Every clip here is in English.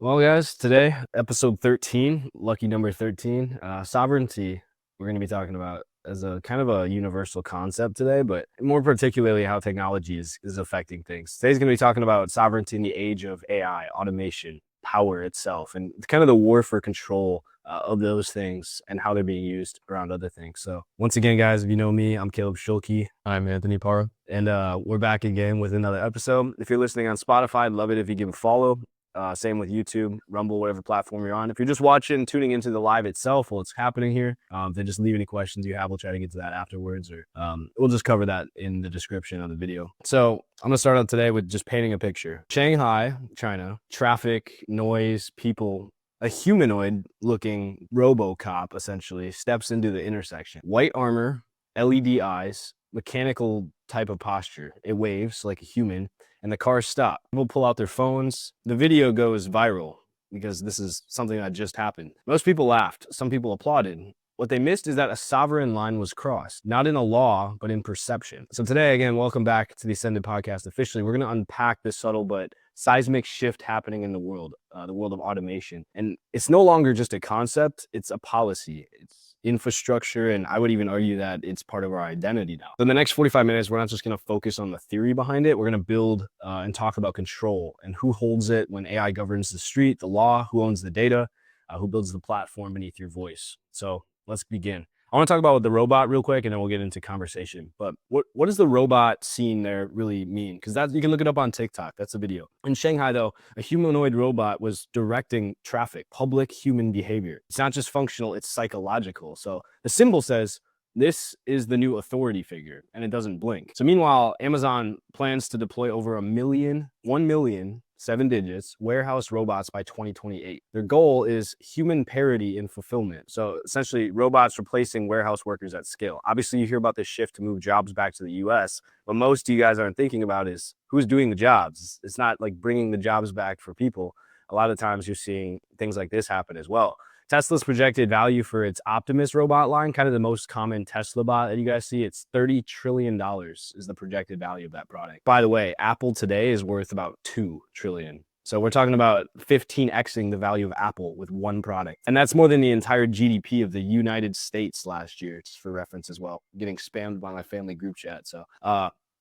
Well, guys, today, episode 13, lucky number 13, sovereignty, we're going to be talking about as a kind of a universal concept today, but more particularly how technology is affecting things. Today's going to be talking about sovereignty in the age of AI, automation, power itself, and kind of the war for control of those things and how they're being used around other things. So, once again, guys, if you know me, I'm Caleb Schulke. I'm Anthony Parra. And we're back again with another episode. If you're listening on Spotify, I'd love it if you give a follow. Same with YouTube, Rumble, whatever platform you're on. If you're just watching, tuning into the live itself while it's happening here, then just leave any questions you have. We'll try to get to that afterwards, or we'll just cover that in the description of the video. So I'm going to start out today with just painting a picture. Shanghai, China, traffic, noise, people. A humanoid-looking RoboCop, essentially, steps into the intersection. White armor, LED eyes, mechanical type of posture. It waves like a human, and the cars stop. People pull out their phones. The video goes viral because this is something that just happened. Most people laughed. Some people applauded. What they missed is that a sovereign line was crossed, not in a law, but in perception. So today, again, welcome back to the Ascended Podcast officially. We're going to unpack this subtle but seismic shift happening in the world of automation. And it's no longer just a concept, it's a policy. It's infrastructure, and I would even argue that it's part of our identity now. So in the next 45 minutes, we're not just going to focus on the theory behind it. We're going to build and talk about control and who holds it when AI governs the street, the law, who owns the data, who builds the platform beneath your voice. So let's begin. I want to talk about the robot real quick, and then we'll get into conversation. But what does the robot scene there really mean? Because that you can look it up on TikTok. That's a video. In Shanghai, though, a humanoid robot was directing traffic, public human behavior. It's not just functional, it's psychological. So the symbol says, this is the new authority figure, and it doesn't blink. So meanwhile, Amazon plans to deploy over 1 million, 7 digits, warehouse robots by 2028. Their goal is human parity in fulfillment. So essentially, robots replacing warehouse workers at scale. Obviously, you hear about this shift to move jobs back to the US, but most of you guys aren't thinking about is who's doing the jobs. It's not like bringing the jobs back for people. A lot of times you're seeing things like this happen as well. Tesla's projected value for its Optimus robot line, kind of the most common Tesla bot that you guys see, it's $30 trillion is the projected value of that product. By the way, Apple today is worth about $2 trillion. So we're talking about 15xing the value of Apple with one product. And that's more than the entire GDP of the United States last year, just for reference as well. I'm getting spammed by my family group chat. So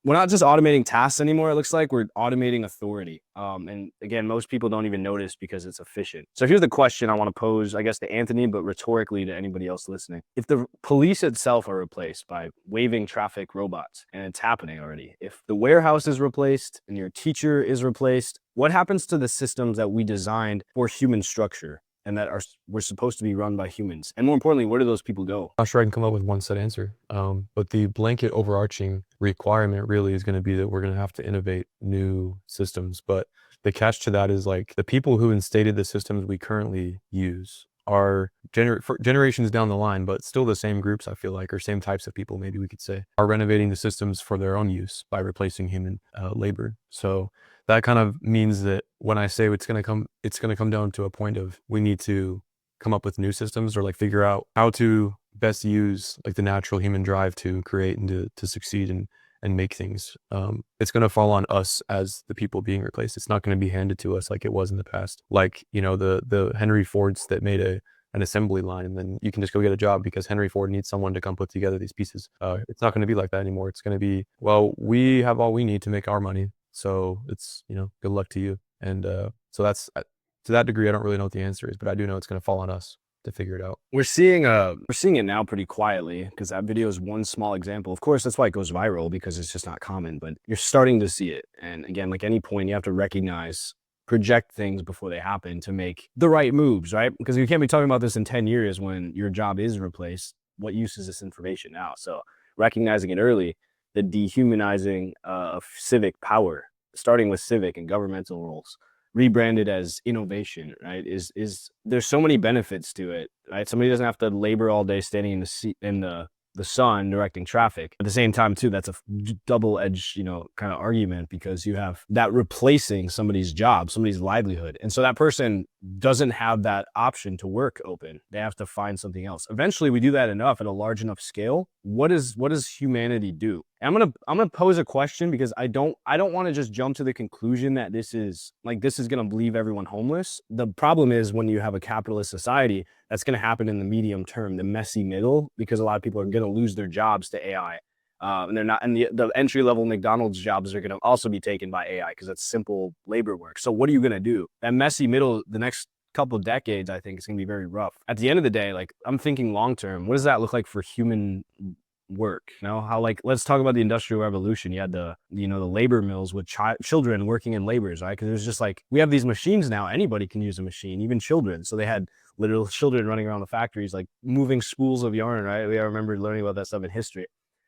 we're not just automating tasks anymore. It looks like we're automating authority. And again, most people don't even notice because it's efficient. So here's the question I want to pose, I guess, to Anthony, but rhetorically to anybody else listening. If the police itself are replaced by waving traffic robots, and it's happening already, if the warehouse is replaced and your teacher is replaced, what happens to the systems that we designed for human structure and that we're supposed to be run by humans? And more importantly, where do those people go? Not sure I can come up with one set answer, but the blanket overarching requirement really is going to be that we're going to have to innovate new systems. But the catch to that is like the people who instated the systems we currently use are generations down the line, but still the same groups, I feel like, or same types of people, maybe we could say, are renovating the systems for their own use by replacing human labor. So that kind of means that when I say it's going to come down to a point of we need to come up with new systems or like figure out how to best use like the natural human drive to create and to succeed and make things. It's going to fall on us as the people being replaced. It's not going to be handed to us like it was in the past. Like, you know, the Henry Fords that made an assembly line, and then you can just go get a job because Henry Ford needs someone to come put together these pieces. It's not going to be like that anymore. It's going to be, well, we have all we need to make our money. So it's, you know, good luck to you. And so that's, to that degree, I don't really know what the answer is, but I do know it's going to fall on us to figure it out. We're seeing it now pretty quietly because that video is one small example. Of course, that's why it goes viral, because it's just not common, but you're starting to see it. And again, like any point, you have to recognize, project things before they happen to make the right moves, right? Because you can't be talking about this in 10 years when your job is replaced. What use is this information now? So recognizing it early, the dehumanizing of civic power, starting with civic and governmental roles, rebranded as innovation, right? Is there's so many benefits to it, right? Somebody doesn't have to labor all day standing in the sun directing traffic. At the same time, too, that's a double-edged, you know, kind of argument, because you have that replacing somebody's job, somebody's livelihood. And so that person doesn't have that option to work open. They have to find something else. Eventually we do that enough at a large enough scale. What does humanity do? And I'm gonna pose a question, because I don't want to just jump to the conclusion that this is gonna leave everyone homeless. The problem is, when you have a capitalist society, that's gonna happen in the medium term, the messy middle, because a lot of people are gonna lose their jobs to AI. And they're not, and the entry level McDonald's jobs are going to also be taken by AI, because that's simple labor work. So what are you going to do? That messy middle, the next couple of decades, I think is going to be very rough. At the end of the day, like, I'm thinking long term, what does that look like for human work? You know, how, like, let's talk about the Industrial Revolution. You had the labor mills with children working in labors, right? Because it was just like, we have these machines now, anybody can use a machine, even children. So they had literal children running around the factories, like moving spools of yarn, right? I remember learning about that stuff in history.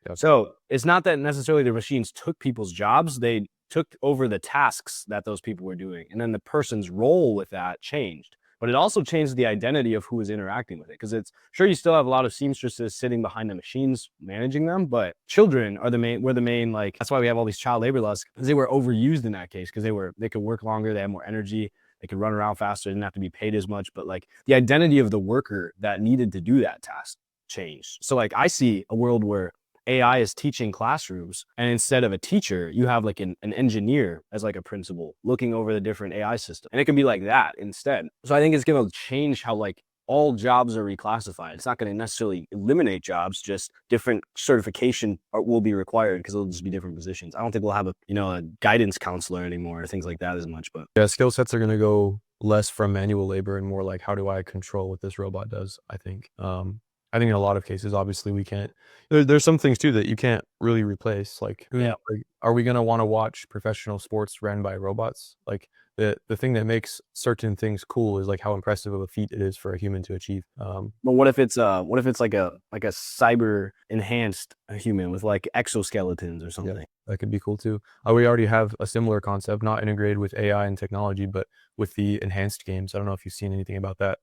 Yep. So it's not that necessarily the machines took people's jobs, they took over the tasks that those people were doing. And then the person's role with that changed. But it also changed the identity of who was interacting with it. Because it's sure, you still have a lot of seamstresses sitting behind the machines managing them, but children are the main, like, that's why we have all these child labor laws, because they were overused in that case, because they could work longer, they had more energy, they could run around faster, they didn't have to be paid as much. But like, the identity of the worker that needed to do that task changed. So like, I see a world where AI is teaching classrooms, and instead of a teacher, you have like an engineer as like a principal looking over the different AI system, and it can be like that instead. So I think it's going to change how, like, all jobs are reclassified. It's not going to necessarily eliminate jobs, just different certification will be required, because it'll just be different positions. I don't think we'll have a guidance counselor anymore or things like that as much. But Yeah, skill sets are going to go less from manual labor and more like, how do I control what this robot does? I think in a lot of cases, obviously, we can't. There's some things too that you can't really replace. Like, Yeah. like, are we gonna want to watch professional sports ran by robots? Like, the thing that makes certain things cool is like how impressive of a feat it is for a human to achieve. But what if it's like a cyber enhanced human with like exoskeletons or something? That could be cool too. We already have a similar concept, not integrated with AI and technology, but with the enhanced games. I don't know if you've seen anything about that.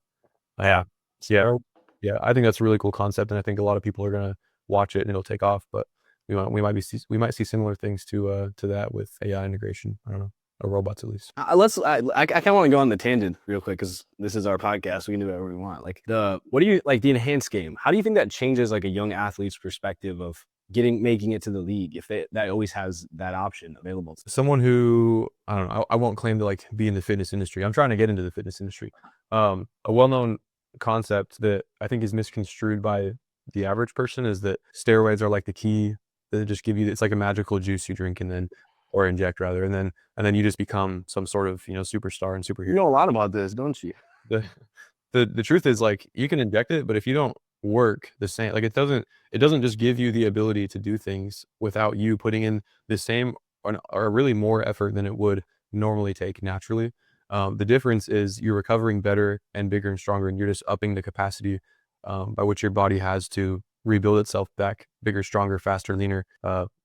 Yeah. Yeah. Yeah, I think that's a really cool concept, and I think a lot of people are gonna watch it and it'll take off. But we might see similar things to that with AI integration. I don't know, or robots at least. I kind of want to go on the tangent real quick, because this is our podcast. We can do whatever we want. Like, what do you like the enhanced game? How do you think that changes like a young athlete's perspective of making it to the league, if that always has that option available to them? Someone who, I don't know, I won't claim to like be in the fitness industry. I'm trying to get into the fitness industry. A well-known concept that I think is misconstrued by the average person is that steroids are like the key. They just give you, it's like a magical juice you drink and then, or inject rather, and then you just become some sort of, superstar and superhero. You know a lot about this, don't you? The truth is, like, you can inject it, but if you don't work the same, like, it doesn't just give you the ability to do things without you putting in the same or really more effort than it would normally take naturally. The difference is you're recovering better and bigger and stronger, and you're just upping the capacity by which your body has to rebuild itself back bigger, stronger, faster, leaner,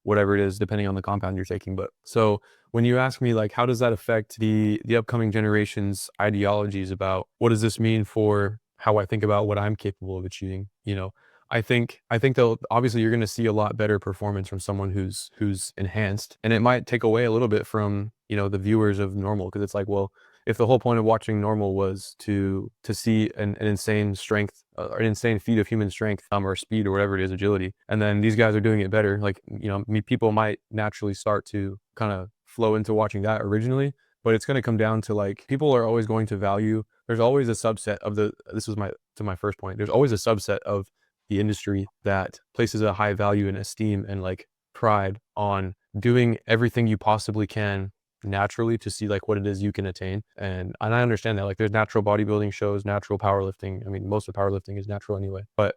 whatever it is, depending on the compound you're taking. But so when you ask me, like, how does that affect the upcoming generation's ideologies about what does this mean for how I think about what I'm capable of achieving? I think they'll obviously, you're going to see a lot better performance from someone who's enhanced, and it might take away a little bit from the viewers of normal, because it's like, well, if the whole point of watching normal was to see an insane strength or an insane feat of human strength or speed or whatever it is, agility, and then these guys are doing it better, like, people might naturally start to kind of flow into watching that originally. But it's going to come down to, like, people are always going to value, there's always a subset of this was my first point, there's always a subset of the industry that places a high value and esteem and like pride on doing everything you possibly can naturally to see like what it is you can attain. And I understand that, like, there's natural bodybuilding shows, natural powerlifting. I mean, most of powerlifting is natural anyway, but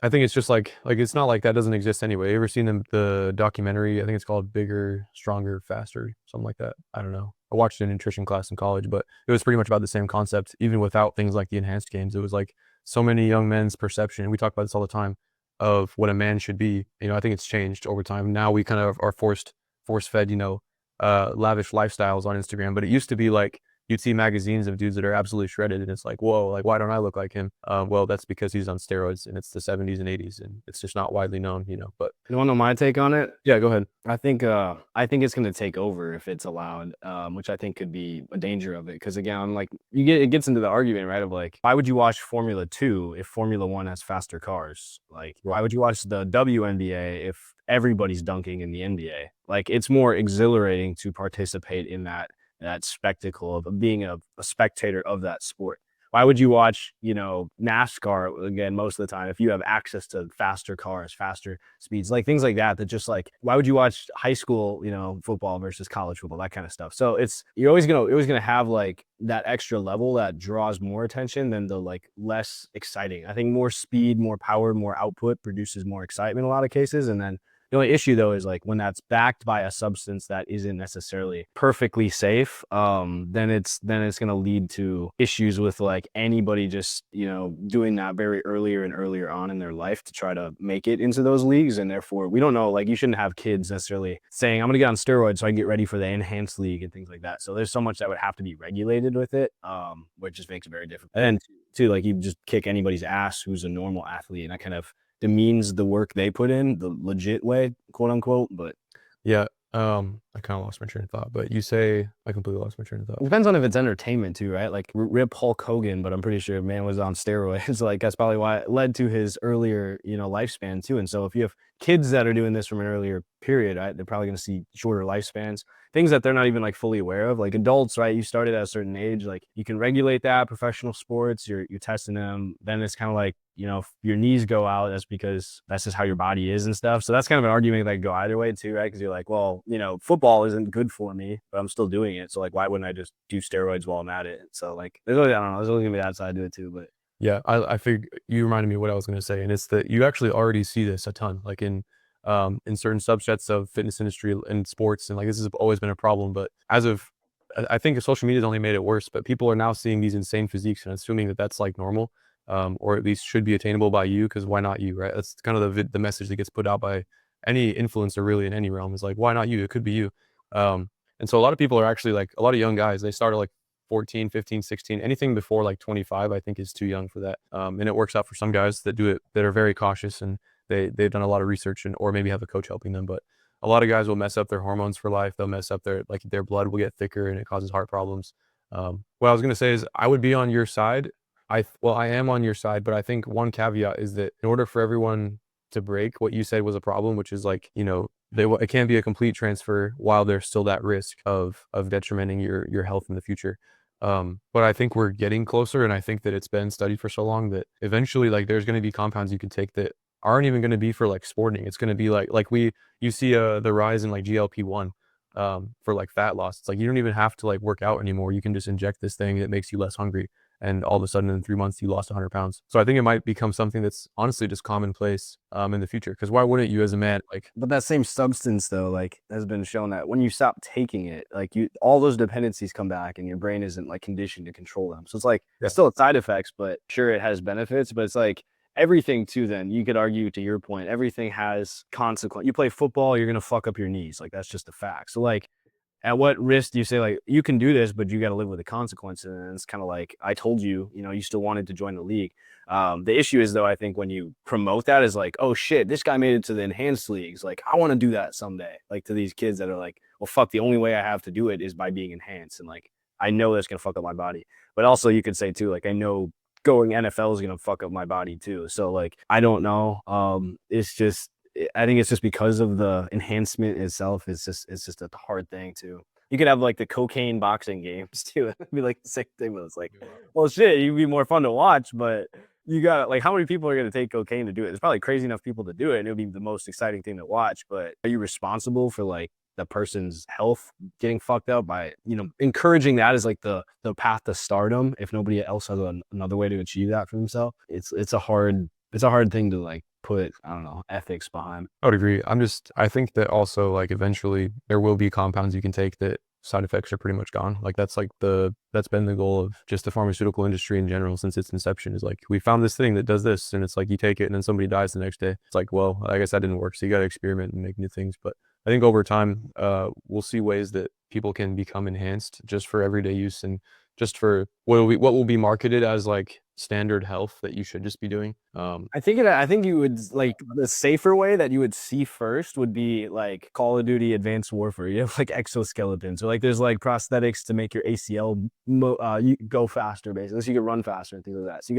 I think it's just like it's not like that doesn't exist anyway. You ever seen the documentary? I think it's called Bigger, Stronger, Faster, something like that. I don't know. I watched a nutrition class in college, but it was pretty much about the same concept, even without things like the enhanced games. It was like so many young men's perception, and we talk about this all the time, of what a man should be. I think it's changed over time. Now we kind of are force fed, lavish lifestyles on Instagram. But it used to be like you'd see magazines of dudes that are absolutely shredded, and it's like, whoa, like why don't I look like him? Well, that's because he's on steroids, and it's the 70s and 80s, and it's just not widely known, you know. But You want to know my take on it? yeah, go ahead. I think it's going to take over if it's allowed, which I think could be a danger of it. Because again, like it gets into the argument, right? Of like, why would you watch Formula 2 if Formula 1 has faster cars? Like, why would you watch the WNBA if everybody's dunking in the NBA? Like, it's more exhilarating to participate in that spectacle of being a spectator of that sport. Why would you watch, NASCAR again most of the time if you have access to faster cars, faster speeds, like things like that, that just like, why would you watch high school, football versus college football, that kind of stuff. So you're always gonna have like that extra level that draws more attention than the like less exciting. I think more speed, more power, more output produces more excitement in a lot of cases. And then the only issue though is like when that's backed by a substance that isn't necessarily perfectly safe, then it's going to lead to issues with like anybody just doing that very earlier and earlier on in their life to try to make it into those leagues. And therefore, we don't know, like you shouldn't have kids necessarily saying I'm going to get on steroids so I can get ready for the enhanced league and things like that. So there's so much that would have to be regulated with it, which just makes it very difficult. And then too, like you just kick anybody's ass who's a normal athlete, and that kind of demeans the work they put in, the legit way, quote unquote. But Yeah, I kind of lost my train of thought, but you say I completely lost my train of thought. it depends on if it's entertainment too, right? Like rip Hulk Hogan, but I'm pretty sure man was on steroids. Like that's probably why it led to his earlier, lifespan too. And so if you have kids that are doing this from an earlier period, right, they're probably going to see shorter lifespans, things that they're not even like fully aware of. Like adults, right? You started at a certain age, like you can regulate that. Professional sports, you're testing them. Then it's kind of like, if your knees go out, that's because that's just how your body is and stuff. So that's kind of an argument that could go either way too, right? Because you're like, well, football isn't good for me, but I'm still doing it. So like, why wouldn't I just do steroids while I'm at it? So like, I don't know. There's always gonna be that side to it too, but Yeah, I figured you reminded me of what I was going to say, and it's that you actually already see this a ton, like in certain subsets of fitness industry and sports, and like this has always been a problem. But as of, I think social media has only made it worse. But people are now seeing these insane physiques and assuming that that's like normal, or at least should be attainable by you, because why not you, right? That's kind of the message that gets put out by any influencer really in any realm, is like, why not you? It could be you. And so a lot of people are actually like, a lot of young guys, they started like 14, 15, 16, anything before like 25, I think is too young for that. And it works out for some guys that do it, that are very cautious, and they've done a lot of research, and or maybe have a coach helping them. But a lot of guys will mess up their hormones for life. They'll mess up their blood will get thicker, and it causes heart problems. What I was going to say is I would be on your side. I am on your side, but I think one caveat is that in order for everyone to break, what you said was a problem, which is like, it can't be a complete transfer while there's still that risk of detrimenting your health in the future. But I think we're getting closer, and I think that it's been studied for so long that eventually, like, there's going to be compounds you can take that aren't even going to be for like sporting. It's going to be like you see the rise in like GLP-1 for like fat loss. It's like you don't even have to like work out anymore. You can just inject this thing that makes you less hungry, and all of a sudden in 3 months you lost 100 pounds. So I think it might become something that's honestly just commonplace in the future. Because why wouldn't you as a man, like? But that same substance though, like has been shown that when you stop taking it, like all those dependencies come back and your brain isn't like conditioned to control them. So it's like it's still side effects, but sure it has benefits, but it's like everything too, then you could argue to your point, everything has consequence. You play football, you're gonna fuck up your knees. Like that's just a fact. So like at what risk do you say like you can do this, but you got to live with the consequences? And it's kind of like I told you, you still wanted to join the league. The issue is though, I think when you promote that is like, oh shit, this guy made it to the enhanced leagues. Like I want to do that someday. Like to these kids that are like, well, fuck, the only way I have to do it is by being enhanced, and like I know that's gonna fuck up my body. But also you could say too, like I know going NFL is gonna fuck up my body too. So like I don't know. I think it's just because of the enhancement itself. It's just a hard thing too. You could have like the cocaine boxing games too. It'd be like the same thing, but it's like, well, shit, you'd be more fun to watch, but you got like, how many people are going to take cocaine to do it? There's probably crazy enough people to do it, and it would be the most exciting thing to watch. But are you responsible for like the person's health getting fucked up by, encouraging that as like the path to stardom if nobody else has another way to achieve that for themselves? It's a hard thing to like put, I don't know, ethics behind. I would agree. I think that also like eventually there will be compounds you can take that side effects are pretty much gone. Like that's been the goal of just the pharmaceutical industry in general since its inception, is like, we found this thing that does this, and it's like you take it and then somebody dies the next day. It's like, well, I guess that didn't work. So you got to experiment and make new things. But I think over time, we'll see ways that people can become enhanced just for everyday use and just for what will be marketed as like standard health that you should just be doing. I think you would like the safer way that you would see first would be like Call of Duty Advanced Warfare. You have like exoskeletons, or like there's like prosthetics to make your ACL you go faster, basically. So you could run faster and things like that. So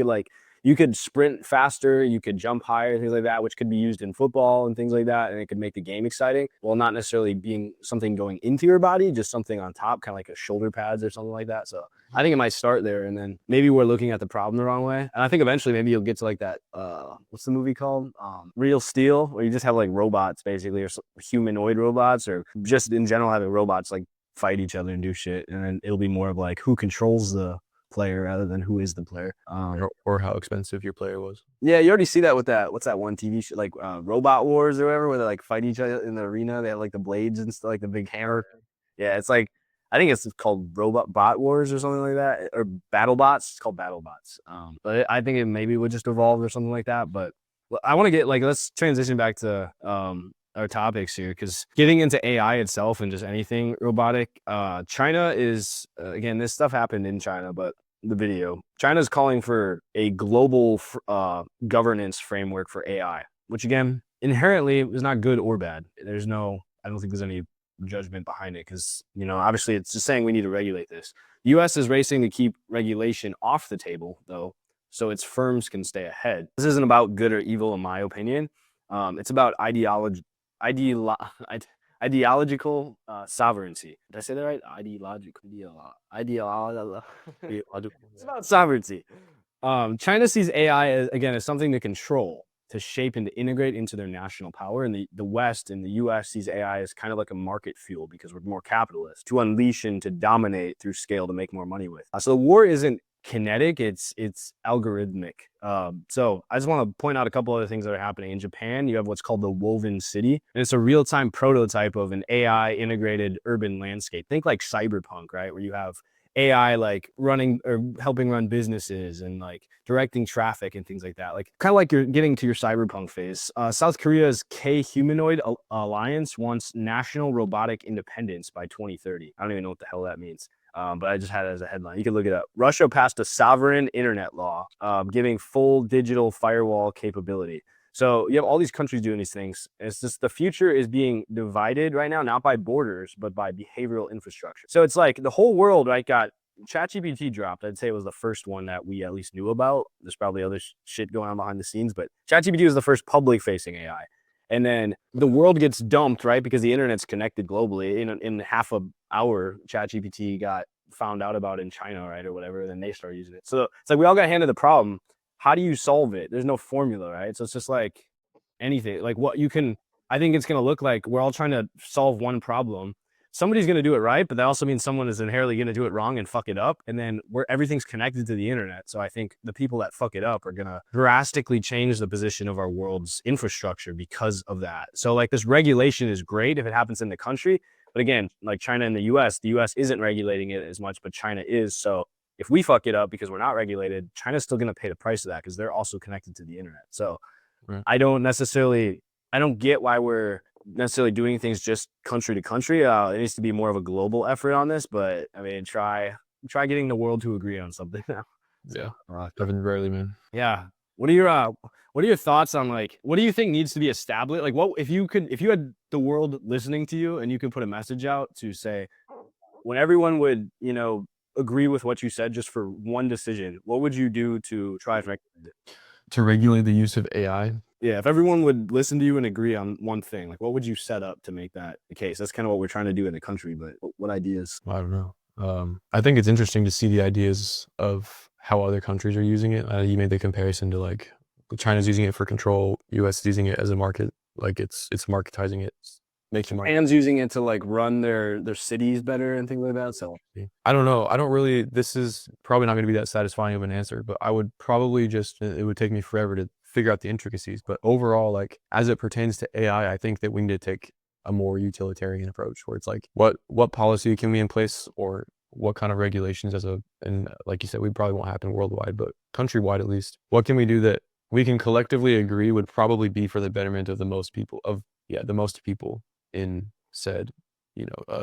you could sprint faster, you could jump higher, things like that, which could be used in football and things like that, and it could make the game exciting. Well, not necessarily being something going into your body, just something on top, kind of like a shoulder pads or something like that. So I think it might start there, and then maybe we're looking at the problem the wrong way. And I think eventually maybe you'll get to like that. What's the movie called? Real Steel, where you just have like robots basically, or humanoid robots, or just in general having robots like fight each other and do shit, and then it'll be more of like who controls the player rather than who is the player. Or how expensive your player was. Yeah, you already see that with that. What's that one TV show like Robot Wars or whatever, where they like fight each other in the arena. They have like the blades and stuff, like the big hammer. Yeah, it's like I think it's called Robot Bot Wars or something like that, or Battle Bots. It's called Battle Bots. But I think it maybe would just evolve or something like that. But I want to get like let's transition back to our topics here, because getting into AI itself and just anything robotic. China is again, this stuff happened in China, but the video, China's calling for a global governance framework for AI, which again inherently is not good or bad. I don't think there's any judgment behind it, because obviously it's just saying we need to regulate this. The US is racing to keep regulation off the table though, so its firms can stay ahead. This isn't about good or evil in my opinion. It's about ideological sovereignty. Did I say that right? Ideological. It's about sovereignty. China sees AI as something to control, to shape and to integrate into their national power. And the West and the US sees AI as kind of like a market fuel, because we're more capitalist, to unleash and to dominate through scale to make more money with. So the war isn't kinetic, it's algorithmic. So I just want to point out a couple other things that are happening. In Japan, you have what's called the Woven City, and it's a real-time prototype of an AI integrated urban landscape. Think like cyberpunk, right? Where you have AI like running or helping run businesses and like directing traffic and things like that. Like kind of like you're getting to your cyberpunk phase. South Korea's K Humanoid Alliance wants national robotic independence by 2030. I don't even know what the hell that means. But I just had it as a headline. You can look it up. Russia passed a sovereign internet law, giving full digital firewall capability. So you have all these countries doing these things. It's just the future is being divided right now, not by borders, but by behavioral infrastructure. So it's like the whole world, right, got ChatGPT dropped. I'd say it was the first one that we at least knew about. There's probably other shit going on behind the scenes, but ChatGPT was the first public facing AI. And then the world gets dumped, right? Because the internet's connected globally. In half an hour, ChatGPT got found out about in China, right? Or whatever. And then they started using it. So it's like we all got handed the problem. How do you solve it? There's no formula, right? So it's just like anything. Like I think it's going to look like we're all trying to solve one problem. Somebody's going to do it right, but that also means someone is inherently going to do it wrong and fuck it up. And then everything's connected to the internet. So I think the people that fuck it up are going to drastically change the position of our world's infrastructure because of that. So like this regulation is great if it happens in the country. But again, like China and the US isn't regulating it as much, but China is. So if we fuck it up because we're not regulated, China's still going to pay the price of that because they're also connected to the internet. So right. I don't get why we're necessarily doing things just country to country. It needs to be more of a global effort on this, but I mean, try getting the world to agree on something now. Yeah, Kevin Bradley, man. Yeah. What are your thoughts on like what do you think needs to be established? Like what if you had the world listening to you and you could put a message out to say when everyone would, agree with what you said just for one decision, what would you do to try and regulate it? To regulate the use of AI? Yeah, if everyone would listen to you and agree on one thing, like what would you set up to make that the case? That's kind of what we're trying to do in the country, but what ideas? I don't know. I think it's interesting to see the ideas of how other countries are using it. You made the comparison to like China's using it for control, US is using it as a market, like it's marketizing it, making money. Japan's using it to like run their cities better and things like that. So I don't know. This is probably not going to be that satisfying of an answer, but I would probably it would take me forever to figure out the intricacies. But overall, like as it pertains to AI, I think that we need to take a more utilitarian approach where it's like, what policy can we in place, or what kind of regulations and like you said, we probably won't happen worldwide, but countrywide at least. What can we do that we can collectively agree would probably be for the betterment of the most people in said,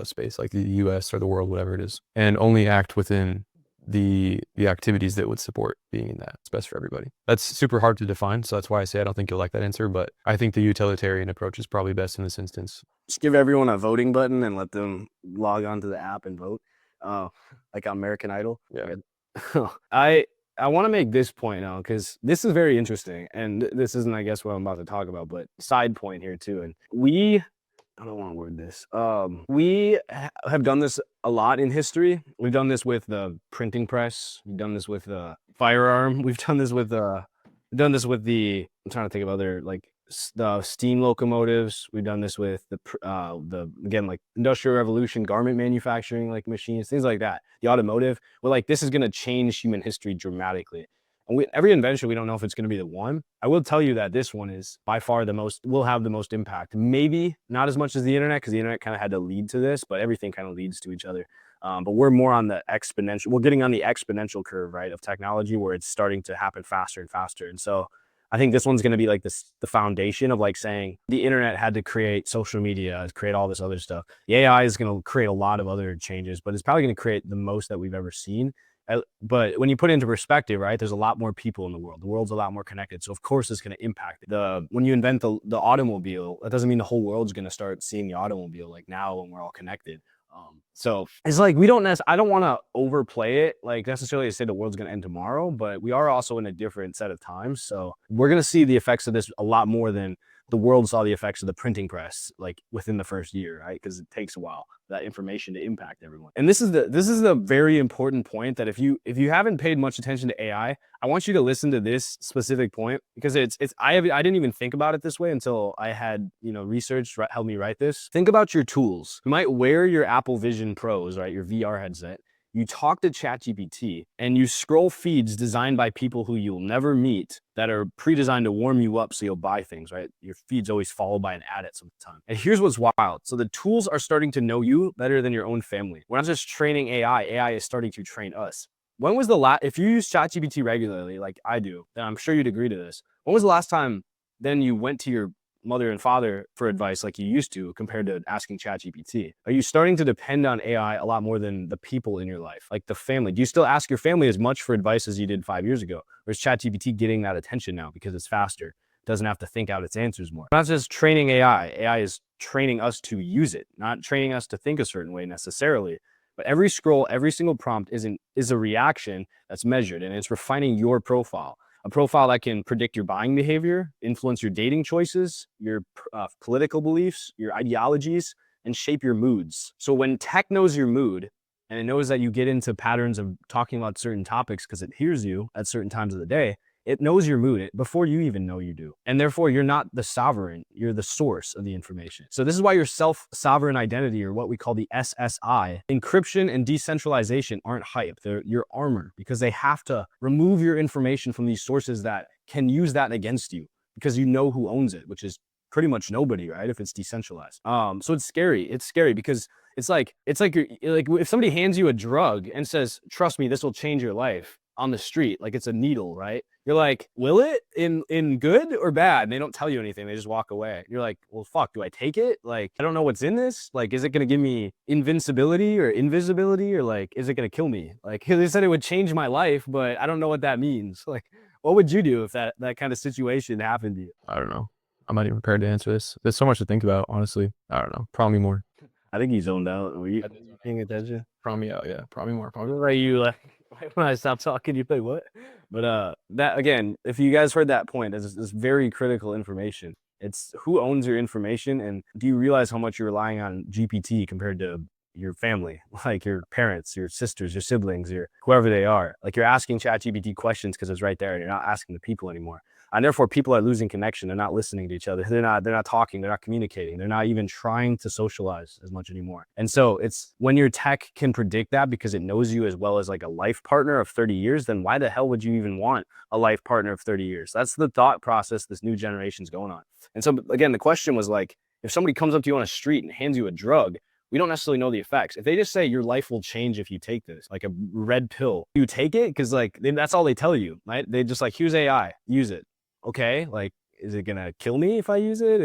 space, like the US or the world, whatever it is, and only act within the activities that would support being in that. It's best for everybody. That's super hard to define, so that's why I say I don't think you'll like that answer, but I think the utilitarian approach is probably best in this instance. Just give everyone a voting button and let them log onto the app and vote, like on American Idol. Yeah. I want to make this point now because this is very interesting, and this isn't, I guess, what I'm about to talk about, but side point here too. And I don't want to word this. We have done this a lot in history. We've done this with the printing press. We've done this with the firearm. We've done this with the. I'm trying to think of other the steam locomotives. We've done this with the again, like industrial revolution, garment manufacturing, like machines, things like that. The automotive. We're like, this is going to change human history dramatically. And every invention, we don't know if it's going to be the one. I will tell you that this one is by far will have the most impact. Maybe not as much as the internet, because the internet kind of had to lead to this, but everything kind of leads to each other. But we're more on the exponential. We're getting on the exponential curve, right, of technology, where it's starting to happen faster and faster. And so I think this one's going to be like the foundation of like saying the internet had to create social media, create all this other stuff. The AI is going to create a lot of other changes, but it's probably going to create the most that we've ever seen. But when you put it into perspective, right, there's a lot more people in the world. The world's a lot more connected. So of course it's going to impact when you invent the automobile, that doesn't mean the whole world's going to start seeing the automobile like now when we're all connected. So it's like, I don't want to overplay it, like necessarily to say the world's going to end tomorrow, but we are also in a different set of times. So we're going to see the effects of this a lot more than the world saw the effects of the printing press, like within the first year, right? Because it takes a while for that information to impact everyone. And this is the very important point that if you haven't paid much attention to AI, I want you to listen to this specific point, because I didn't even think about it this way until I had, research help me write this. Think about your tools. You might wear your Apple Vision Pros, right? Your VR headset. You talk to ChatGPT and you scroll feeds designed by people who you'll never meet that are pre-designed to warm you up so you'll buy things, right? Your feed's always followed by an ad at some time. And here's what's wild. So the tools are starting to know you better than your own family. We're not just training AI. AI is starting to train us. When was the last, if you use ChatGPT regularly, like I do, then I'm sure you'd agree to this. When was the last time then you went to your mother and father for advice like you used to, compared to asking ChatGPT? Are you starting to depend on AI a lot more than the people in your life, like the family? Do you still ask your family as much for advice as you did 5 years ago? Or is ChatGPT getting that attention now because it's faster, doesn't have to think out its answers more? Not just training AI. AI is training us to use it, not training us to think a certain way necessarily. But every scroll, every single prompt is a reaction that's measured, and it's refining your profile. A profile that can predict your buying behavior, influence your dating choices, your political beliefs, your ideologies, and shape your moods. So when tech knows your mood, and it knows that you get into patterns of talking about certain topics because it hears you at certain times of the day, it knows your mood before you even know you do. And therefore, you're not the sovereign, you're the source of the information. So this is why your self-sovereign identity, or what we call the SSI, encryption and decentralization, aren't hype. They're your armor, because they have to remove your information from these sources that can use that against you, because you know who owns it, which is pretty much nobody, right? If it's decentralized. So it's scary. It's scary because it's like if somebody hands you a drug and says, "Trust me, this will change your life," on the street, like it's a needle, right? You're like, will it in good or bad? And they don't tell you anything. They just walk away. You're like, well, fuck, do I take it? Like, I don't know what's in this. Like, is it going to give me invincibility or invisibility, or like, is it going to kill me? Like, they said it would change my life, but I don't know what that means. Like, what would you do if that kind of situation happened to you? I don't know. I'm not even prepared to answer this. There's so much to think about, honestly. I don't know. Probably more. I think you zoned out. Were you paying attention? Probably out, yeah. Probably more. Probably more. Like you, like, when I stopped talking, you play what? But that, again, if you guys heard that point, this very critical information. It's who owns your information, and do you realize how much you're relying on GPT compared to your family, like your parents, your sisters, your siblings, your whoever they are? Like, you're asking ChatGPT questions because it's right there, and you're not asking the people anymore. And therefore, people are losing connection. They're not listening to each other. They're not talking. They're not communicating. They're not even trying to socialize as much anymore. And so it's when your tech can predict that because it knows you as well as like a life partner of 30 years, then why the hell would you even want a life partner of 30 years? That's the thought process this new generation's going on. And so, again, the question was like, if somebody comes up to you on a street and hands you a drug, we don't necessarily know the effects. If they just say your life will change if you take this, like a red pill, you take it because like that's all they tell you, right? They just like, here's AI, use it. Okay, like, is it gonna kill me if I use it?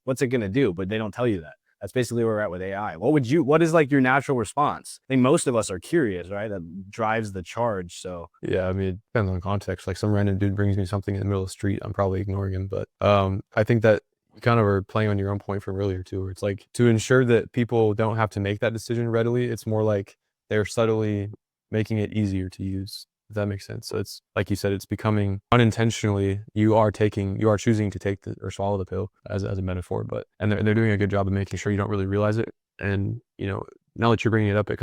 What's it gonna do? But they don't tell you that. That's basically where we're at with AI. What is like your natural response? I think most of us are curious, right? That drives the charge. So Yeah, I mean, it depends on context. Like some random dude brings me something in the middle of the street, I'm probably ignoring him. But I think that you kind of are playing on your own point from earlier too, where it's like to ensure that people don't have to make that decision readily. It's more like they're subtly making it easier to use. If that makes sense. So it's like you said, it's becoming unintentionally you are choosing to take or swallow the pill as a metaphor. But and they're doing a good job of making sure you don't really realize it. And now that you're bringing it up, it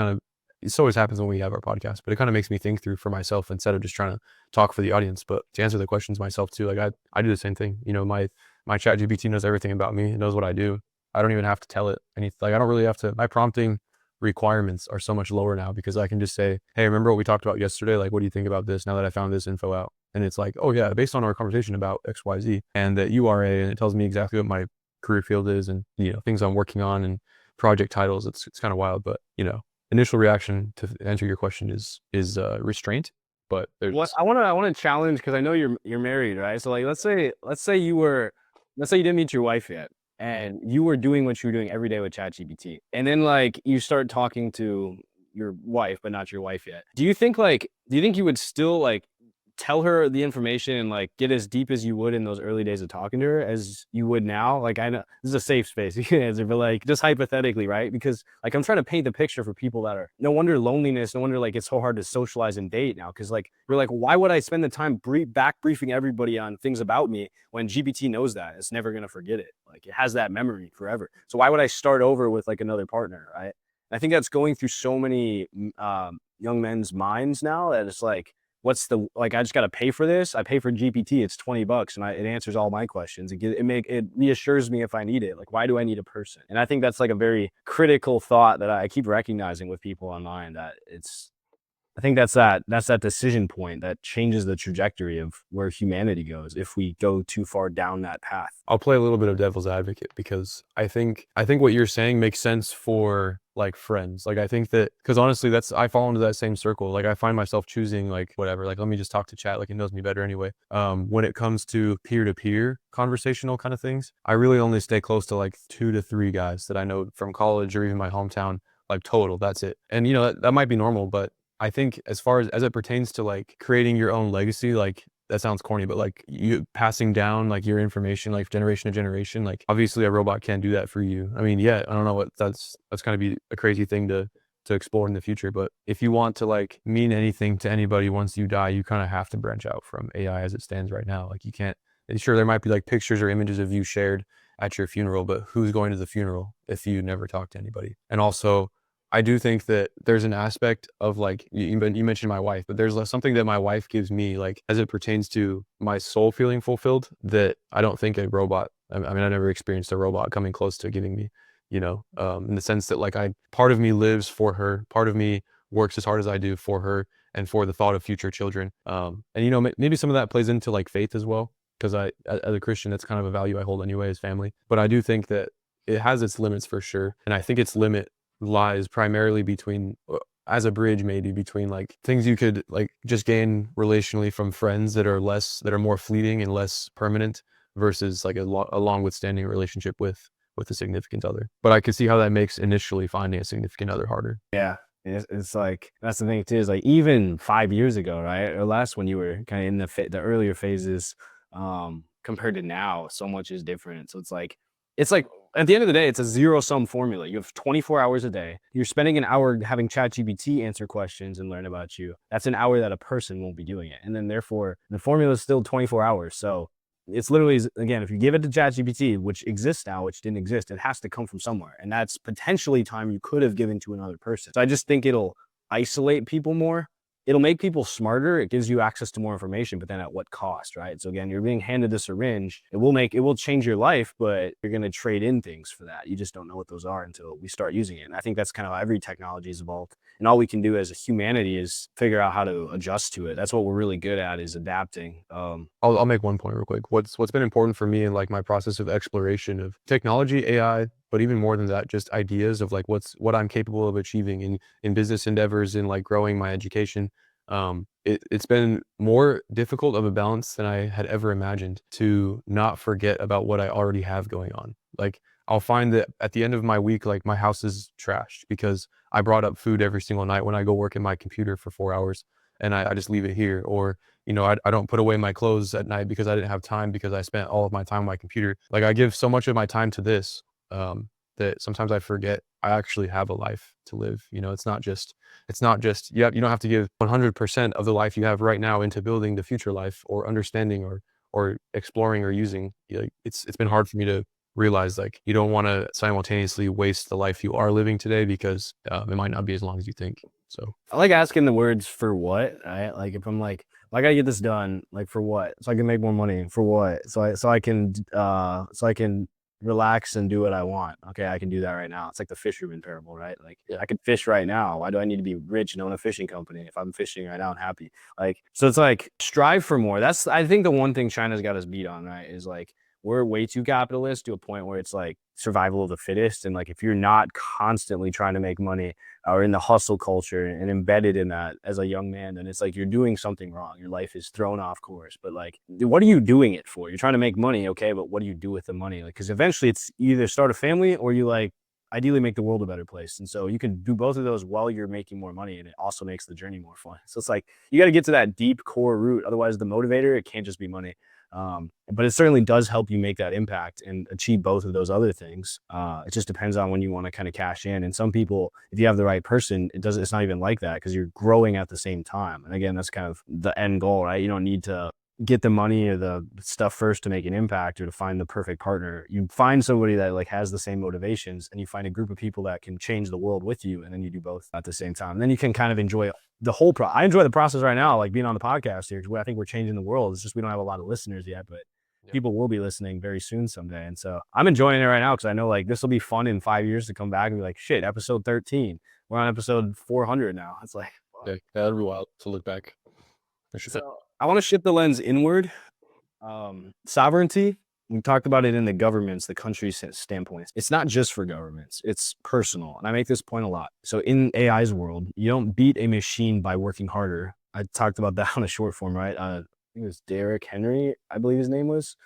always happens when we have our podcast, but it kind of makes me think through for myself instead of just trying to talk for the audience. But to answer the questions myself too, like I do the same thing. My chat GPT knows everything about me. It knows what I do. I don't even have to tell it anything. Like I don't really have to, my prompting requirements are so much lower now because I can just say, hey, remember what we talked about yesterday? Like, what do you think about this now that I found this info out? And it's like, oh yeah, based on our conversation about XYZ and that you are and it tells me exactly what my career field is and, things I'm working on and project titles. It's kind of wild, but initial reaction to answer your question is restraint, but what there's I want to challenge, because I know you're married, right? So like let's say you didn't meet your wife yet and you were doing what you were doing every day with ChatGPT, and then like you start talking to your wife but not your wife yet. Do you think you would still like tell her the information and like get as deep as you would in those early days of talking to her as you would now? Like I know this is a safe space you can answer, but like just hypothetically, right? Because like I'm trying to paint the picture for people that are no wonder loneliness, no wonder like it's so hard to socialize and date now. Cause like you're like, why would I spend the time back briefing everybody on things about me when GPT knows that it's never gonna forget it? Like it has that memory forever. So why would I start over with like another partner, right? I think that's going through so many young men's minds now that it's like, I just got to pay for this. I pay for GPT. It's $20 and it answers all my questions. It reassures me if I need it. Like, why do I need a person? And I think that's like a very critical thought that I keep recognizing with people online I think that's that decision point that changes the trajectory of where humanity goes if we go too far down that path. I'll play a little bit of devil's advocate because I think what you're saying makes sense for like friends. Like I think that because honestly I fall into that same circle. Like I find myself choosing like whatever, like let me just talk to chat, like it knows me better anyway. When it comes to peer-to-peer conversational kind of things, I really only stay close to like 2 to 3 guys that I know from college or even my hometown, like total, that's it. And that might be normal, but I think as far as it pertains to like creating your own legacy, like that sounds corny, but like you passing down like your information, like generation to generation, like obviously a robot can't do that for you. I mean, yeah, I don't know what that's going to be a crazy thing to explore in the future. But if you want to like mean anything to anybody once you die, you kind of have to branch out from AI as it stands right now. Like you can't, sure, there might be like pictures or images of you shared at your funeral, but who's going to the funeral if you never talk to anybody? And also, I do think that there's an aspect of like you mentioned my wife, but there's something that my wife gives me, like as it pertains to my soul feeling fulfilled, that I don't think a robot. I mean, I never experienced a robot coming close to giving me. In the sense that like part of me lives for her, part of me works as hard as I do for her and for the thought of future children. And maybe some of that plays into like faith as well, because as a Christian, that's kind of a value I hold anyway, is family. But I do think that it has its limits for sure, and I think its limit lies primarily between as a bridge maybe between like things you could like just gain relationally from friends that are more fleeting and less permanent versus like a long withstanding relationship with a significant other. But I could see how that makes initially finding a significant other harder. Yeah. It's like, that's the thing too, is like even 5 years ago, right? Or less, when you were kind of in the earlier phases, compared to now, so much is different. So it's like at the end of the day, it's a zero-sum formula. You have 24 hours a day. You're spending an hour having ChatGPT answer questions and learn about you. That's an hour that a person won't be doing it. And then therefore, the formula is still 24 hours. So it's literally, again, if you give it to ChatGPT, which exists now, which didn't exist, it has to come from somewhere. And that's potentially time you could have given to another person. So I just think it'll isolate people more. It'll make people smarter. It gives you access to more information, but then at what cost, right? So again, you're being handed the syringe. It will change your life, but you're going to trade in things for that. You just don't know what those are until we start using it. And I think that's kind of how every technology has evolved. And all we can do as a humanity is figure out how to adjust to it. That's what we're really good at, is adapting. I'll make one point real quick. What's been important for me in like my process of exploration of technology, AI, but even more than that, just ideas of like what I'm capable of achieving in business endeavors, in like growing my education. It's been more difficult of a balance than I had ever imagined to not forget about what I already have going on. Like I'll find that at the end of my week, like my house is trashed because I brought up food every single night when I go work in my computer for 4 hours and I just leave it here. Or, I don't put away my clothes at night because I didn't have time because I spent all of my time on my computer. Like I give so much of my time to this, that sometimes I forget I actually have a life to live. It's not just, you don't have to give 100% of the life you have right now into building the future life or understanding or exploring or using. Like it's been hard for me to realize, like, you don't want to simultaneously waste the life you are living today because it might not be as long as you think. So I like asking the words for what, right? Like if I'm like, well, I gotta get this done, like for what? So I can make more money. For what? So I can relax and do what I want. Okay, I can do that right now. It's like the fisherman parable, right? Like I can fish right now. Why do I need to be rich and own a fishing company if I'm fishing right now and happy? Like, so it's like strive for more. That's, I think, the one thing China's got us beat on, right? Is like we're way too capitalist to a point where it's like survival of the fittest. And like if you're not constantly trying to make money or in the hustle culture and embedded in that as a young man, then it's like you're doing something wrong. Your life is thrown off course. But like, what are you doing it for? You're trying to make money, okay, but what do you do with the money? Like, because eventually it's either start a family or you like ideally make the world a better place. And so you can do both of those while you're making more money, and it also makes the journey more fun. So it's like you got to get to that deep core root. Otherwise, the motivator, it can't just be money. But it certainly does help you make that impact and achieve both of those other things. It just depends on when you want to kind of cash in. And some people, if you have the right person, it's not even like that because you're growing at the same time. And again, that's kind of the end goal, right? You don't need to get the money or the stuff first to make an impact or to find the perfect partner. You find somebody that like has the same motivations, and you find a group of people that can change the world with you, and then you do both at the same time. And then you can kind of enjoy the whole I enjoy the process right now, like being on the podcast here, because I think we're changing the world. It's just we don't have a lot of listeners yet, but people will be listening very soon someday. And so I'm enjoying it right now because I know like this will be fun in 5 years to come back and be like, shit, episode 13. We're on episode 400 now. It's like, yeah, that'd be wild to look back. so I want to shift the lens inward. Sovereignty, we talked about it in the government's, the country's standpoint. It's not just for governments, it's personal. And I make this point a lot. So in AI's world, you don't beat a machine by working harder. I talked about that on a short form, right? I think it was Derrick Henry, I believe his name was.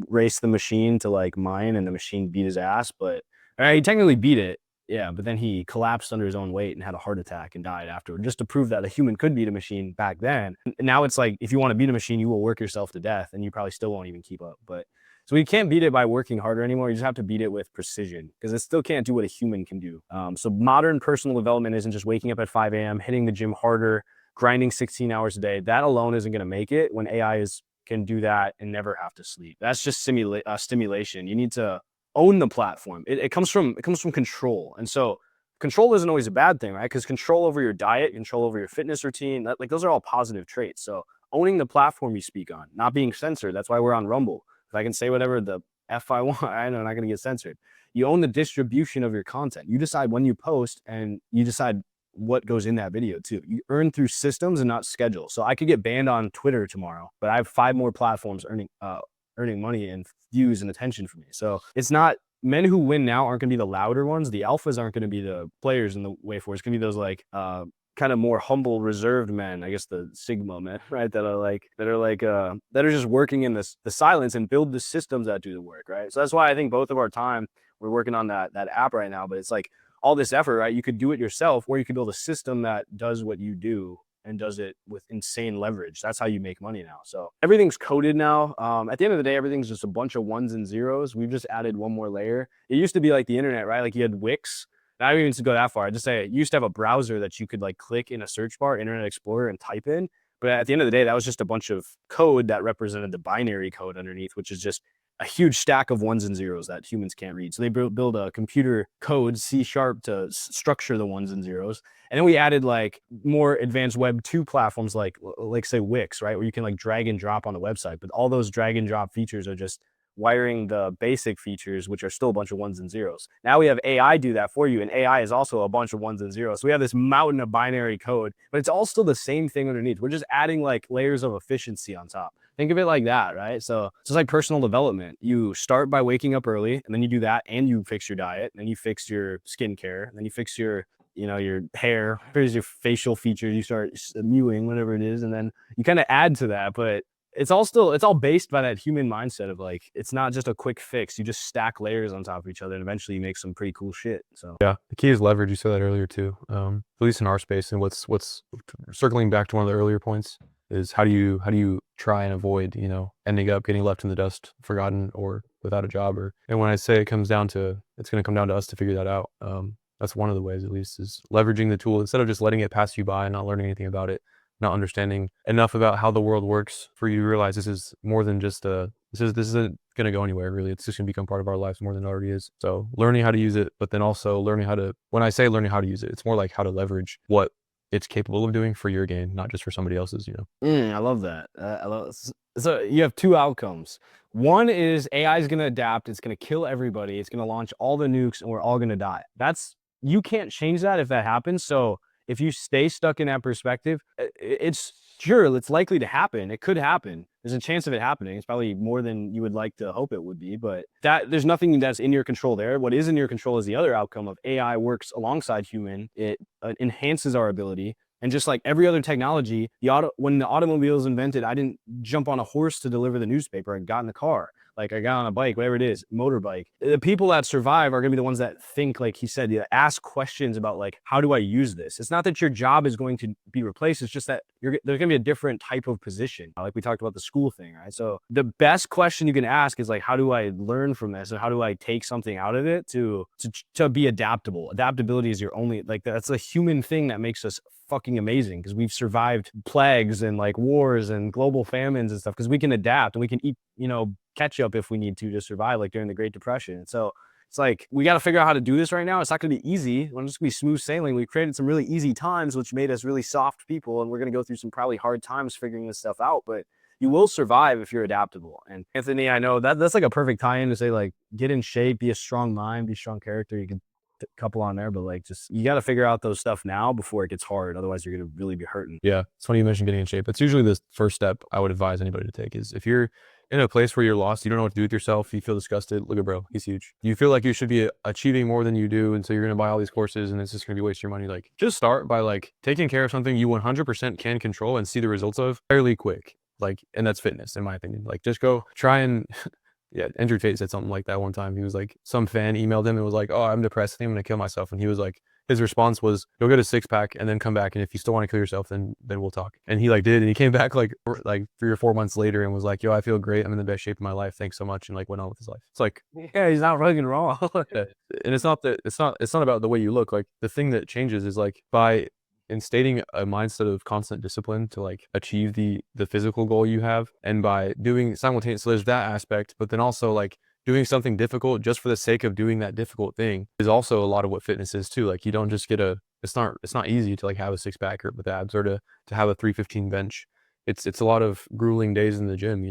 Raced the machine to like mine, and the machine beat his ass, but he technically beat it. Yeah, but then he collapsed under his own weight and had a heart attack and died afterward, just to prove that a human could beat a machine back then. And now it's like, if you want to beat a machine, you will work yourself to death, and you probably still won't even keep up. But so we can't beat it by working harder anymore. You just have to beat it with precision, because it still can't do what a human can do. So modern personal development isn't just waking up at 5 a.m., hitting the gym harder, grinding 16 hours a day. That alone isn't going to make it when AI can do that and never have to sleep. That's just stimulation. You need to own the platform. It comes from control. And so control isn't always a bad thing, right? Because control over your diet, control over your fitness routine, like those are all positive traits. So owning the platform you speak on, not being censored. That's why we're on Rumble. If I can say whatever the F I want, I know I'm not going to get censored. You own the distribution of your content. You decide when you post, and you decide what goes in that video too. You earn through systems and not schedule. So I could get banned on Twitter tomorrow, but I have 5 more platforms earning money and views and attention for me. So it's not, men who win now aren't going to be the louder ones. The alphas aren't going to be the players in the way forward. It's going to be those like kind of more humble, reserved men, I guess the Sigma men, right? That are just working in the silence and build the systems that do the work, right? So that's why I think both of our time, we're working on that app right now, but it's like all this effort, right? You could do it yourself, or you could build a system that does what you do and does it with insane leverage. That's how you make money now. So everything's coded now. At the end of the day, everything's just a bunch of ones and zeros. We've just added one more layer. It used to be like the internet, right? Like you had Wix. I don't even to go that far. I just say you used to have a browser that you could like click in a search bar, Internet Explorer, and type in. But at the end of the day, that was just a bunch of code that represented the binary code underneath, which is just a huge stack of ones and zeros that humans can't read. So they build a computer code, C# to structure the ones and zeros. And then we added like more advanced Web 2 platforms like say Wix, right? Where you can like drag and drop on the website. But all those drag and drop features are just wiring the basic features, which are still a bunch of ones and zeros. Now we have AI do that for you, and AI is also a bunch of ones and zeros. So we have this mountain of binary code, but it's all still the same thing underneath. We're just adding like layers of efficiency on top. Think of it like that, right? So it's just like personal development. You start by waking up early, and then you do that, and you fix your diet, and then you fix your skincare, and then you fix your your hair, here's your facial features, you start mewing, whatever it is, and then you kind of add to that. But it's all based by that human mindset of like, it's not just a quick fix. You just stack layers on top of each other and eventually you make some pretty cool shit. So Yeah, the key is leverage. You said that earlier too. At least in our space, and what's circling back to one of the earlier points is how do you try and avoid, you know, ending up getting left in the dust, forgotten, or without a job. And when I say it's going to come down to us to figure that out. That's one of the ways, at least, is leveraging the tool instead of just letting it pass you by and not learning anything about it, not understanding enough about how the world works for you to realize this is more than just this isn't going to go anywhere, really. It's just going to become part of our lives more than it already is. So learning how to use it, but then also when I say learning how to use it, it's more like how to leverage what it's capable of doing for your gain, not just for somebody else's, you know? I love that. So you have two outcomes. One is AI is going to adapt. It's going to kill everybody. It's going to launch all the nukes and we're all going to die. You can't change that if that happens. So if you stay stuck in that perspective, it's likely to happen. It could happen. There's a chance of it happening. It's probably more than you would like to hope it would be, but there's nothing that's in your control there. What is in your control is the other outcome of AI works alongside human. It enhances our ability. And just like every other technology, when the automobile was invented, I didn't jump on a horse to deliver the newspaper. I got in the car. Like I got on a bike, whatever it is, motorbike. The people that survive are going to be the ones that think, like he said, ask questions about like, how do I use this? It's not that your job is going to be replaced. It's just that there's going to be a different type of position. Like we talked about the school thing, right? So the best question you can ask is like, how do I learn from this? And how do I take something out of it to be adaptable? Adaptability is your only, like, that's a human thing that makes us fucking amazing, because we've survived plagues and like wars and global famines and stuff because we can adapt and we can eat, ketchup if we need to survive, like during the Great Depression. So it's like, we got to figure out how to do this right now. It's not going to be easy. It's not just going to be smooth sailing. We created some really easy times, which made us really soft people. And we're going to go through some probably hard times figuring this stuff out, but you will survive if you're adaptable. And Anthony, I know that's like a perfect tie-in to say, like, get in shape, be a strong mind, be a strong character. You can couple on there, but like, just, you got to figure out those stuff now before it gets hard. Otherwise you're going to really be hurting. Yeah. It's funny you mentioned getting in shape. That's usually the first step I would advise anybody to take, is if you're in a place where you're lost, you don't know what to do with yourself, you feel disgusted, look at bro, he's huge. You feel like you should be achieving more than you do, and so you're going to buy all these courses and it's just going to be wasting your money. Like, just start by like taking care of something you 100% can control and see the results of fairly quick. Like, and that's fitness, in my opinion. Like, just go try and yeah, Andrew Tate said something like that one time. He was like, some fan emailed him and was like, oh, I'm depressed, I think I'm gonna kill myself. And he was like, his response was, go get a 6-pack and then come back, and if you still want to kill yourself, then we'll talk. And he like did, and he came back like 3 or 4 months later and was like, yo, I feel great, I'm in the best shape of my life, thanks so much, and like went on with his life. It's like, yeah, he's not fucking wrong. yeah. And it's not about the way you look. Like, the thing that changes is like by instating a mindset of constant discipline to like achieve the physical goal you have, and by doing simultaneously, there's that aspect, but then also like doing something difficult just for the sake of doing that difficult thing is also a lot of what fitness is too. Like, you don't just get it's not easy to like have a 6-pack or with abs, or to have a 315 bench. It's a lot of grueling days in the gym,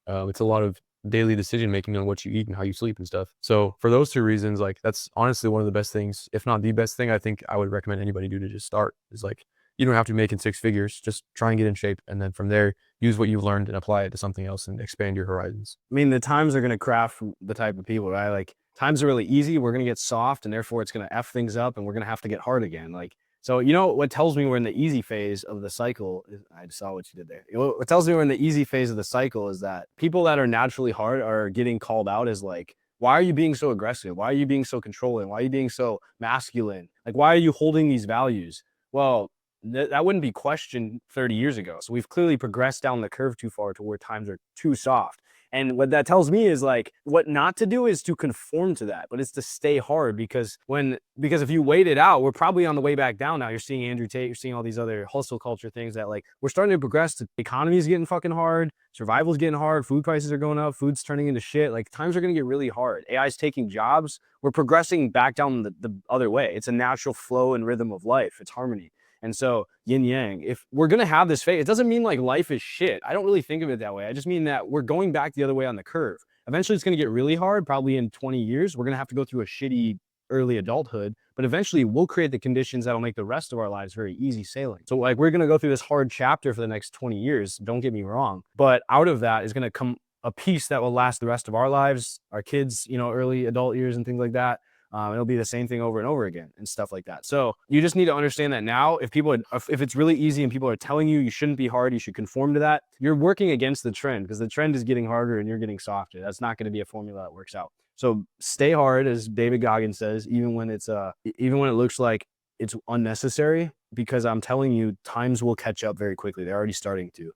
it's a lot of daily decision making on what you eat and how you sleep and stuff. So for those 2 reasons, like, that's honestly one of the best things, if not the best thing, I think I would recommend anybody do to just start. Is like, you don't have to be making 6 figures, just try and get in shape, and then from there use what you've learned and apply it to something else and expand your horizons. I mean, the times are going to craft the type of people, right? Like, times are really easy, we're going to get soft, and therefore it's going to F things up, and we're going to have to get hard again. Like, so, what tells me we're in the easy phase of the cycle is, I just saw what you did there. What tells me we're in the easy phase of the cycle is that people that are naturally hard are getting called out as like, why are you being so aggressive? Why are you being so controlling? Why are you being so masculine? Like, why are you holding these values? Well, that wouldn't be questioned 30 years ago. So we've clearly progressed down the curve too far to where times are too soft. And what that tells me is like, what not to do is to conform to that, but it's to stay hard, because if you wait it out, we're probably on the way back down now. You're seeing Andrew Tate, you're seeing all these other hustle culture things that like, we're starting to progress. The economy is getting fucking hard. Survival's getting hard. Food prices are going up. Food's turning into shit. Like, times are going to get really hard. AI's taking jobs. We're progressing back down the other way. It's a natural flow and rhythm of life. It's harmony. And so yin yang, if we're going to have this phase, it doesn't mean like life is shit. I don't really think of it that way. I just mean that we're going back the other way on the curve. Eventually it's going to get really hard. Probably in 20 years, we're going to have to go through a shitty early adulthood, but eventually we'll create the conditions that'll make the rest of our lives very easy sailing. So like, we're going to go through this hard chapter for the next 20 years. Don't get me wrong. But out of that is going to come a piece that will last the rest of our lives, our kids, early adult years and things like that. It'll be the same thing over and over again and stuff like that. So you just need to understand that now, if it's really easy and people are telling you shouldn't be hard, you should conform to that, you're working against the trend, because the trend is getting harder and you're getting softer. That's not going to be a formula that works out. So stay hard, as David Goggins says, even when it looks like it's unnecessary, because I'm telling you, times will catch up very quickly. They're already starting to.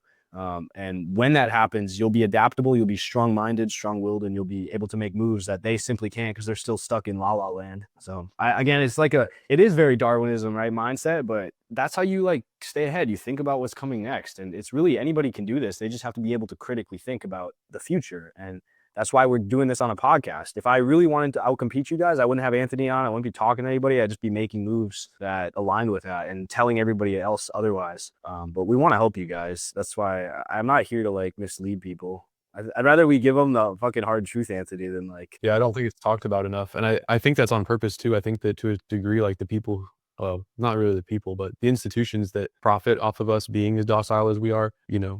And when that happens, you'll be adaptable, you'll be strong-minded, strong-willed, and you'll be able to make moves that they simply can't, because they're still stuck in la land. So again, it is very Darwinism, right, mindset, but that's how you like stay ahead. You think about what's coming next, and it's really, anybody can do this. They just have to be able to critically think about the future. And that's why we're doing this on a podcast. If I really wanted to outcompete you guys, I wouldn't have Anthony on. I wouldn't be talking to anybody. I'd just be making moves that align with that and telling everybody else otherwise. But we want to help you guys. That's why I'm not here to like mislead people. I'd rather we give them the fucking hard truth, Anthony, than like. Yeah, I don't think it's talked about enough. And I think that's on purpose too. I think that to a degree, like the people, well, not really the people, but the institutions that profit off of us being as docile as we are,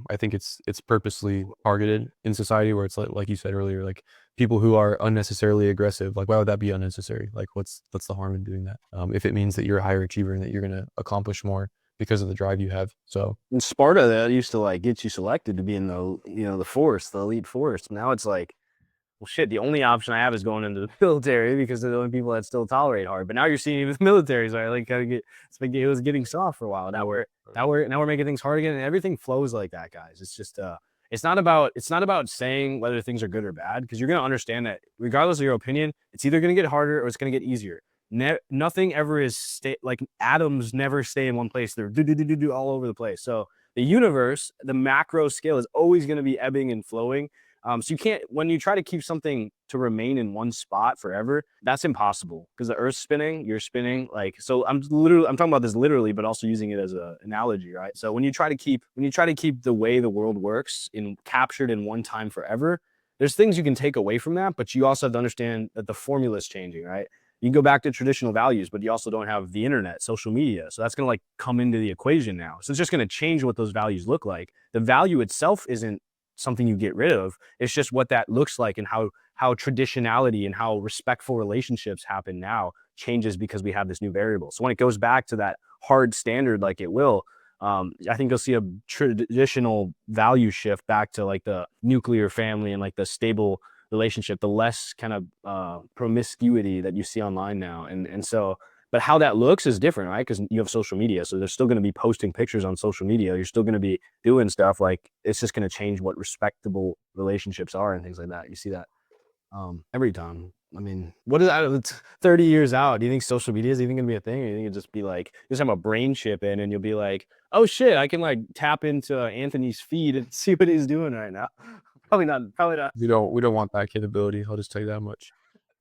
I think it's purposely targeted in society, where it's like you said earlier, like people who are unnecessarily aggressive. Like, why would that be unnecessary? Like, what's the harm in doing that? If it means that you're a higher achiever and that you're going to accomplish more because of the drive you have. So In Sparta, that used to like get you selected to be in the force, the elite force. Now it's like, well, shit, the only option I have is going into the military, because they're the only people that still tolerate hard. But now you're seeing even the military, so I like kind of it was getting soft for a while. Now we're making things hard again, and everything flows like that, guys. It's just it's not about saying whether things are good or bad, because you're gonna understand that regardless of your opinion, it's either gonna get harder or it's gonna get easier. Nothing ever is like atoms never stay in one place. They're all over the place. So the universe, the macro scale, is always going to be ebbing and flowing. So you can't, when you try to keep something to remain in one spot forever, that's impossible, because the Earth's spinning, you're spinning. Like, so I'm talking about this literally, but also using it as an analogy, right? So when you try to keep the way the world works captured in one time forever, there's things you can take away from that, but you also have to understand that the formula is changing, right? You can go back to traditional values, but you also don't have the internet, social media. So that's going to like come into the equation now. So it's just going to change what those values look like. The value itself isn't something you get rid of. It's just what that looks like, and how traditionality and how respectful relationships happen now changes because we have this new variable. So when it goes back to that hard standard, like it will, I think you'll see a traditional value shift back to like the nuclear family and like the stable relationship, the less kind of promiscuity that you see online now. And so, but how that looks is different, right? Because you have social media. So they're still going to be posting pictures on social media. You're still going to be doing stuff. Like, it's just going to change what respectable relationships are and things like that. You see that every time. I mean, what is that? It's 30 years out. Do you think social media is even going to be a thing? Or do you think it'll just be like, you just have a brain chip in and you'll be like, oh shit, I can like tap into Anthony's feed and see what he's doing right now? Probably not. we don't want that capability. I'll just tell you that much.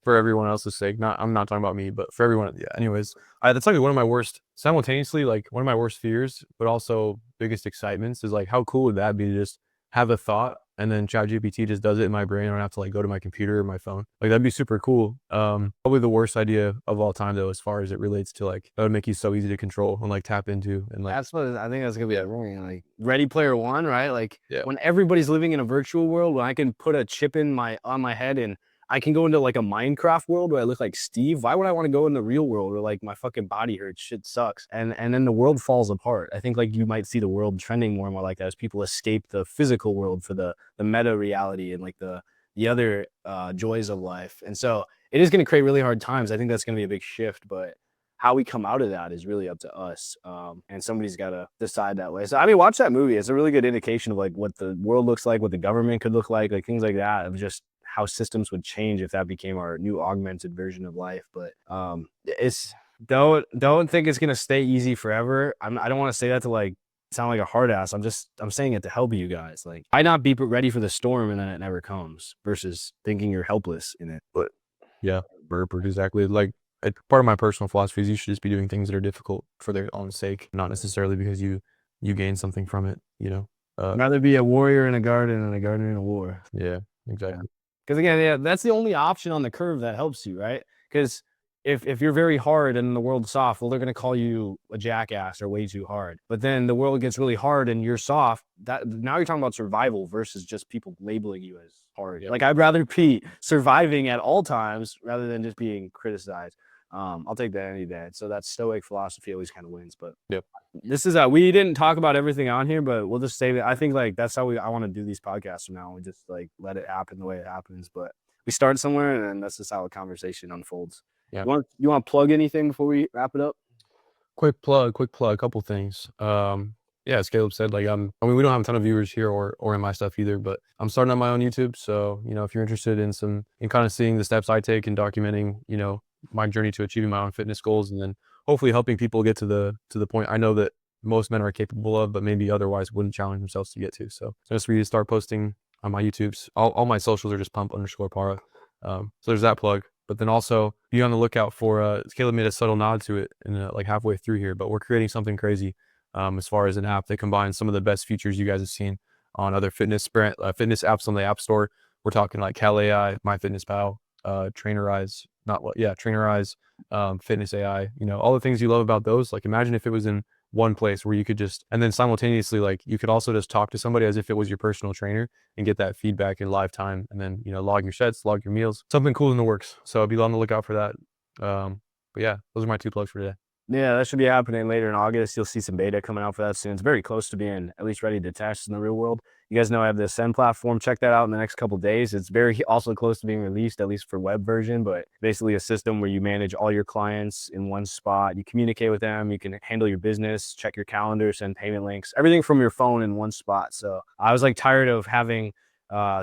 For everyone else's sake. I'm not talking about me, but for everyone. Yeah. Anyways, that's like one of my worst, simultaneously, like one of my worst fears, but also biggest excitements is like, how cool would that be to just have a thought and then ChatGPT just does it in my brain? I don't have to like go to my computer or my phone. Like, that'd be super cool. Probably the worst idea of all time though, as far as it relates to like, that would make you so easy to control and like tap into. And like, That's what I think that's gonna be like Ready Player One, right? Like, yeah. When everybody's living in a virtual world, when I can put a chip on my head and I can go into like a Minecraft world where I look like Steve. Why would I want to go in the real world where like my fucking body hurts? Shit sucks. And then the world falls apart. I think like you might see the world trending more and more like that as people escape the physical world for the meta reality and like the other joys of life. And so it is going to create really hard times. I think that's going to be a big shift, but how we come out of that is really up to us. And somebody's got to decide that way. So, I mean, watch that movie. It's a really good indication of like what the world looks like, what the government could look like things like that, of just how systems would change if that became our new augmented version of life. But it's don't think it's going to stay easy forever. I don't want to say that to like sound like a hard ass. I'm saying it to help you guys. Like, why not be ready for the storm and then it never comes, versus thinking you're helpless in it. But yeah, burp, exactly. Like, part of my personal philosophy is you should just be doing things that are difficult for their own sake, not necessarily because you gain something from it, rather be a warrior in a garden than a gardener in a war. Yeah, exactly. Because again, yeah, that's the only option on the curve that helps you, right? Because if you're very hard and the world's soft, well, they're going to call you a jackass or way too hard. But then the world gets really hard and you're soft. That now you're talking about survival versus just people labeling you as hard. Yep. Like I'd rather be surviving at all times rather than just being criticized. I'll take that any day. So that stoic philosophy always kind of wins. But Yep. this is we didn't talk about everything on here, but we'll just save it. I think like that's how I want to do these podcasts from now. We just like let it happen the way it happens. But we start somewhere, and then that's just how a conversation unfolds. Yeah. You want to plug anything before we wrap it up? Quick plug, couple things. Yeah, as Caleb said, like I mean, we don't have a ton of viewers here or in my stuff either, but I'm starting on my own YouTube. So, you know, if you're interested in kind of seeing the steps I take and documenting, you know, my journey to achieving my own fitness goals, and then hopefully helping people get to the point I know that most men are capable of, but maybe otherwise wouldn't challenge themselves to get to. So just for you to start posting on my YouTubes, all my socials are just pump_para. So there's that plug. But then also be on the lookout for Caleb made a subtle nod to it in like halfway through here, but we're creating something crazy as far as an app that combines some of the best features you guys have seen on other fitness apps on the App Store. We're talking like Cal AI, MyFitnessPal, Trainerize, Trainerize, Fitness AI, you know, all the things you love about those. Like imagine if it was in one place where you could just, and then simultaneously, like you could also just talk to somebody as if it was your personal trainer and get that feedback in live time, and then, you know, log your sets, log your meals, something cool in the works. So be on the lookout for that. But yeah, those are my 2 plugs for today. Yeah, that should be happening later in August. You'll see some beta coming out for that soon. It's very close to being at least ready to test in the real world. You guys know I have the Ascend platform. Check that out in the next couple of days. It's very also close to being released, at least for web version, but basically a system where you manage all your clients in one spot. You communicate with them. You can handle your business, check your calendar, send payment links, everything from your phone in one spot. So I was like tired of having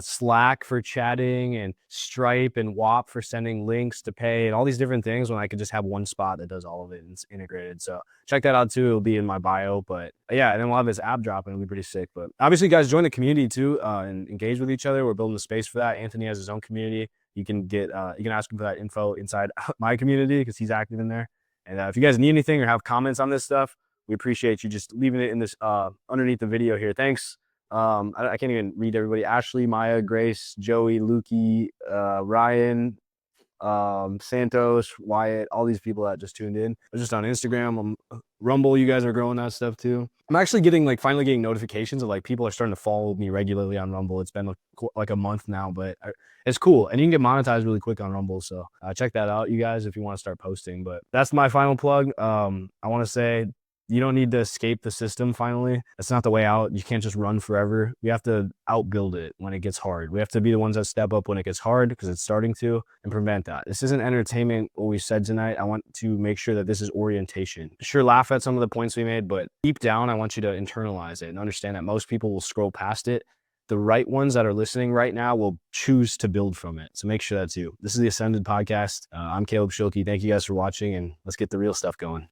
Slack for chatting and Stripe and WAP for sending links to pay and all these different things when I could just have one spot that does all of it and it's integrated. So check that out too. It'll be in my bio, but yeah, and then we'll have this app drop and it'll be pretty sick. But obviously guys, join the community too and engage with each other. We're building a space for that. Anthony has his own community. You can ask him for that info inside my community because he's active in there. And if you guys need anything or have comments on this stuff, we appreciate you just leaving it in this underneath the video here. Thanks. I can't even read everybody. Ashley, Maya, Grace, Joey, Lukey, Ryan, Santos, Wyatt, all these people that just tuned in. They're just on Instagram, Rumble. You guys are growing that stuff too. I'm actually finally getting notifications of like people are starting to follow me regularly on Rumble. It's been like a month now, but it's cool. And you can get monetized really quick on Rumble. So check that out, you guys, if you want to start posting. But that's my final plug. I want to say, you don't need to escape the system finally. That's not the way out. You can't just run forever. We have to outbuild it when it gets hard. We have to be the ones that step up when it gets hard because it's starting to, and prevent that. This isn't entertainment, what we said tonight. I want to make sure that this is orientation. Sure, laugh at some of the points we made, but deep down, I want you to internalize it and understand that most people will scroll past it. The right ones that are listening right now will choose to build from it. So make sure that's you. This is the Ascended Podcast. I'm Caleb Schilke. Thank you guys for watching, and let's get the real stuff going.